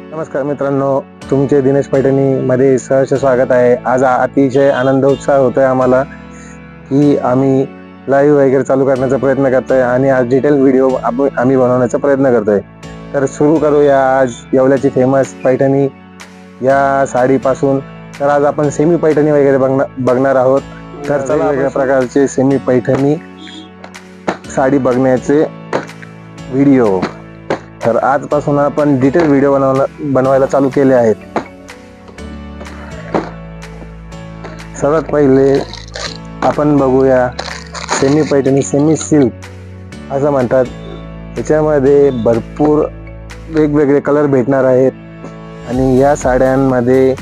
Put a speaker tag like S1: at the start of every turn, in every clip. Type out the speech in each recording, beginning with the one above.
S1: नमस्कार मित्रांनो, तुमचे दिनेश पैठणी मध्ये सहर्ष स्वागत आहे। आज अतिशय आनंद उत्साह होतोय आम्हाला की आम्ही लाईव्ह वगैरे चालू करण्याचा प्रयत्न करतोय आणि आज डिटेल व्हिडिओ आम्ही बनवण्याचा प्रयत्न करतोय। तर सुरू करूया आज येवल्याची फेमस पैठणी या साडीपासून। तर आज आपण सेमी पैठणी वगैरे बघणार आहोत। तर चला वेगवेगळ्या प्रकारचे सेमी पैठणी साडी बघण्याचे व्हिडिओ। तर आजपासून आपण डिटेल व्हिडिओ बनवायला चालू केले आहेत। सर्वात पहिले आपण बघूया सेमी पैठणी, सेमी सिल्क असं म्हणतात। याच्यामध्ये भरपूर वेगवेगळे कलर भेटणार आहेत आणि या साड्यांमध्ये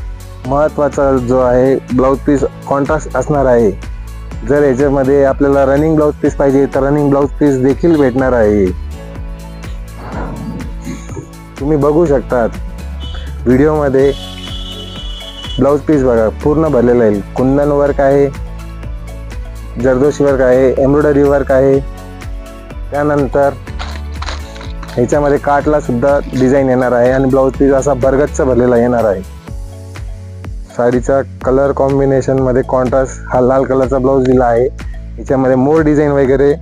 S1: महत्त्वाचा जो आहे ब्लाउज पीस कॉन्ट्रास्ट असणार आहे। जर याच्यामध्ये आपल्याला रनिंग ब्लाउज पीस पाहिजे तर रनिंग ब्लाउज पीस देखील भेटणार आहे। तुम्ही बघू शकतात व्हिडिओमध्ये ब्लाउज पीस बघा, पूर्ण भरलेला आहे। कुंदन वर्क आहे, जरदोशी वर्क आहे, एम्ब्रॉयडरी वर्क आहे। त्यानंतर ह्याच्यामध्ये काठला सुद्धा डिझाईन येणार आहे आणि ब्लाउज पीस असा भरगच्च भरलेला येणार आहे। साडीचा कलर कॉम्बिनेशन मध्ये कॉन्ट्रास्ट हा लाल कलरचा ब्लाउज दिला आहे। याच्यामध्ये मोर डिझाईन वगैरे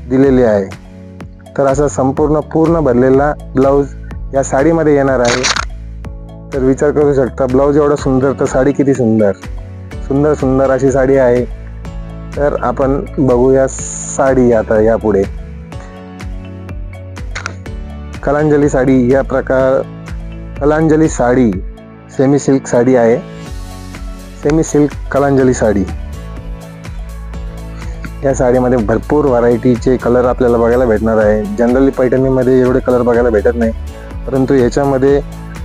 S1: दिलेली आहे। तर असा संपूर्ण पूर्ण भरलेला ब्लाउज या साडीमध्ये येणार आहे। तर विचार करू शकता ब्लाउज एवढा सुंदर तर साडी किती सुंदर सुंदर सुंदर अशी साडी आहे। तर आपण बघूया साडी आता यापुढे। कलांजली साडी या प्रकार कलांजली साडी सेमी सिल्क साडी आहे। सेमी सिल्क कलांजली साडी या साडीमध्ये भरपूर व्हरायटीचे कलर आपल्याला बघायला भेटणार आहे। जनरली पैठणीमध्ये एवढे कलर बघायला भेटत नाही, परंतु ह्याच्यामध्ये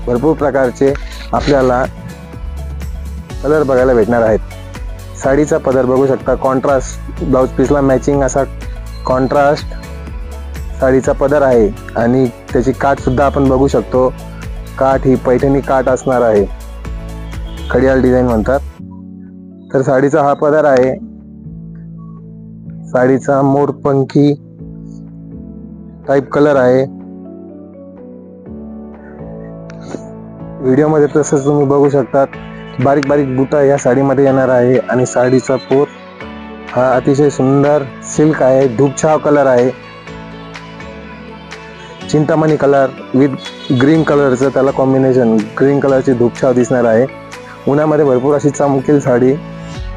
S1: भरपूर प्रकारचे आपल्याला कलर बघायला भेटणार आहेत। साडीचा पदर बघू शकता, कॉन्ट्रास्ट ब्लाउज पीसला मॅचिंग असा कॉन्ट्रास्ट साडीचा पदर आहे आणि त्याची काठ सुद्धा आपण बघू शकतो। काठ ही पैठणी काठ असणार आहे, खडियाल डिझाईन म्हणतात। तर साडीचा हा पदर आहे। साडीचा मोरपंखी टाइप कलर आहे व्हिडिओमध्ये। तसंच तुम्ही बघू शकता बारीक बारीक बुटा या साडीमध्ये येणार आहे आणि साडीचा पोत हा अतिशय सुंदर सिल्क आहे। धूपछाव कलर आहे, चिंतामणी कलर विथ ग्रीन कलरचं त्याला कॉम्बिनेशन, ग्रीन कलरची धूपछाव दिसणार आहे। उन्हामध्ये भरपूर अशी चमकेल साडी,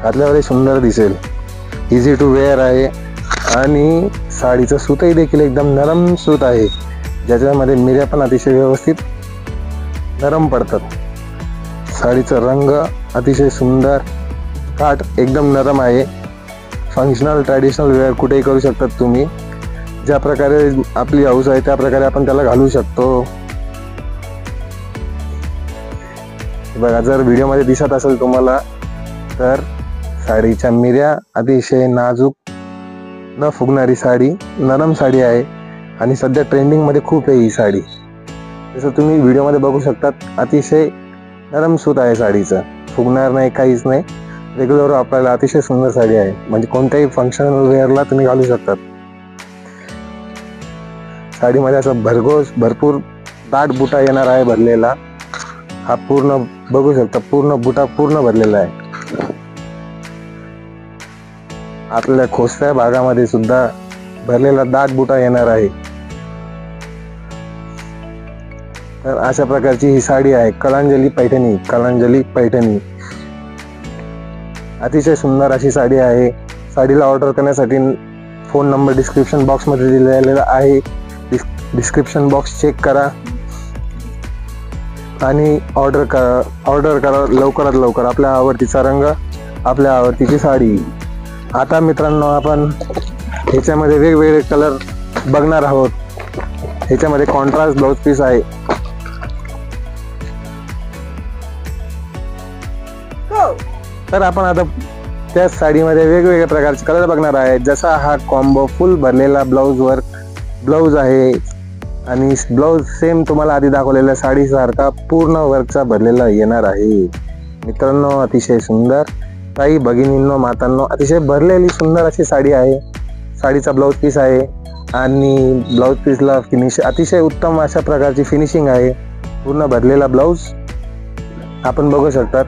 S1: घातल्यावर सुंदर दिसेल। इझी टू वेअर आहे आणि साडीचं सूतही देखील एकदम नरम सूत आहे, ज्याच्यामध्ये मिऱ्या पण अतिशय व्यवस्थित नरम पडतात। साडीचा रंग अतिशय सुंदर, काठ एकदम नरम आहे। फंक्शनल ट्रॅडिशनल वेअर कुठेही करू शकतात तुम्ही। ज्या प्रकारे आपली हाऊस आहे त्या प्रकारे आपण त्याला घालू शकतो। बघा, जर व्हिडिओमध्ये दिसत असेल तुम्हाला तर साडीच्या मिऱ्या अतिशय नाजूक न फुगणारी साडी, नरम साडी आहे आणि सध्या ट्रेंडिंग मध्ये खूप आहे ही साडी। जसं तुम्ही व्हिडिओमध्ये बघू शकता अतिशय नरम सूत आहे साडीचं, फुगणार नाही, काहीच नाही। रेग्युलर वापरायला अतिशय सुंदर साडी आहे, म्हणजे कोणत्याही फंक्शनल वेअरला तुम्ही घालू शकतात। साडीमध्ये असं भरपूर दाट बुटा येणार आहे भरलेला। हा पूर्ण बघू शकता, पूर्ण बुटा पूर्ण भरलेला आहे। आपल्या खोसऱ्या भागामध्ये सुद्धा भरलेला दाट बुटा येणार आहे। तर अशा प्रकारची ही साडी आहे कलांजली पैठणी। कलांजली पैठणी अतिशय सुंदर अशी साडी आहे। साडीला ऑर्डर करण्यासाठी फोन नंबर डिस्क्रिप्शन बॉक्स मध्ये दिलेला आहे। डिस्क्रिप्शन बॉक्स चेक करा आणि ऑर्डर करा लवकरात लवकर। आपल्या आवडतीचा रंग, आपल्या आवडतीची साडी। आता मित्रांनो आपण ह्याच्यामध्ये वेगवेगळे कलर बघणार आहोत। ह्याच्यामध्ये कॉन्ट्रास्ट ब्लाउज पीस आहे। तर आपण आता त्या साडीमध्ये वेगवेगळ्या प्रकारचे कलर बघणार आहे। जसा हा कॉम्बो फुल भरलेला ब्लाउज आहे आणि ब्लाउज सेम तुम्हाला आधी दाखवलेल्या साडीसारखा पूर्ण वर्कचा भरलेला येणार आहे। मित्रांनो अतिशय सुंदर, ताई भगिनींनो मातांनो अतिशय भरलेली सुंदर अशी साडी आहे। साडीचा ब्लाउज पीस आहे आणि ब्लाउज पीसला अतिशय उत्तम अशा प्रकारची फिनिशिंग आहे। पूर्ण भरलेला ब्लाऊज आपण बघू शकतात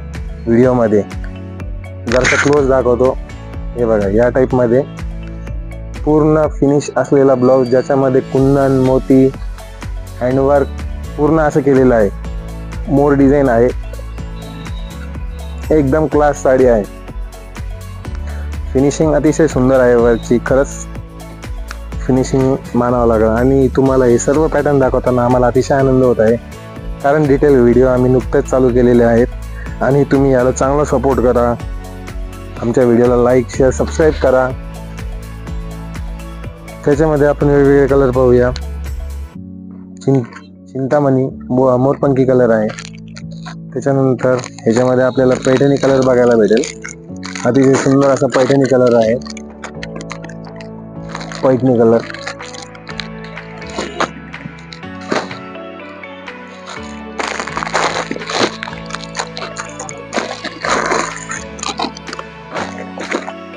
S1: व्हिडिओमध्ये. जर क्लोज दाखवतो, हे बघा या टाईपमध्ये पूर्ण फिनिश असलेला ब्लाऊज, ज्याच्यामध्ये कुंदन मोती हँडवर्क पूर्ण असं केलेलं आहे. मोर डिझाईन आहे, एकदम क्लास साडी आहे. फिनिशिंग अतिशय सुंदर आहे वरची, खरंच फिनिशिंग मानावं लागेल. आणि तुम्हाला हे सर्व पॅटर्न दाखवताना आम्हाला अतिशय आनंद होत आहे, कारण डिटेल व्हिडिओ आम्ही नुकतेच चालू केलेले आहेत. आणि तुम्ही याला चांगला सपोर्ट करा, आमच्या व्हिडिओला लाईक शेअर सबस्क्राईब करा. त्याच्यामध्ये आपण वेगवेगळे कलर पाहूया. चिंतामणी मोरपंखी कलर आहे. त्याच्यानंतर ह्याच्यामध्ये आपल्याला पैठणी कलर बघायला भेटेल. अतिशय सुंदर असा पैठणी कलर आहे, पैठणी कलर.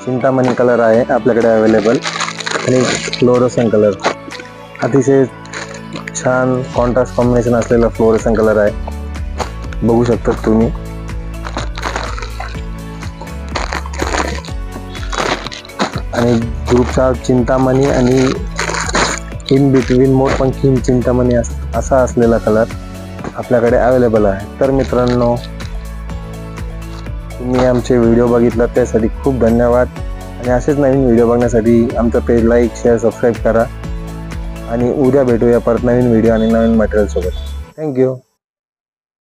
S1: चिंतामणी कलर आहे आपल्याकडे अवेलेबल. आणि फ्लोरोसेंट कलर, अतिशय छान कॉन्ट्रास्ट कॉम्बिनेशन असलेला फ्लोरोसेंट कलर आहे, बघू शकता तुम्ही. आणि ग्रुपचा चिंतामणी आणि इन बिटवीन मोरपंखी चिंतामणी असा असलेला कलर आपल्याकडे अवेलेबल आहे. तर मित्रांनो, तुम्ही आमचे व्हिडिओ बघितला त्यासाठी खूप धन्यवाद. आणि असेच नवीन व्हिडिओ बघण्यासाठी आमचं पेज लाईक शेअर सबस्क्राईब करा. आणि उद्या भेटूया परत नवीन व्हिडिओ आणि नवीन मटेरियल सोबत. थँक्यू.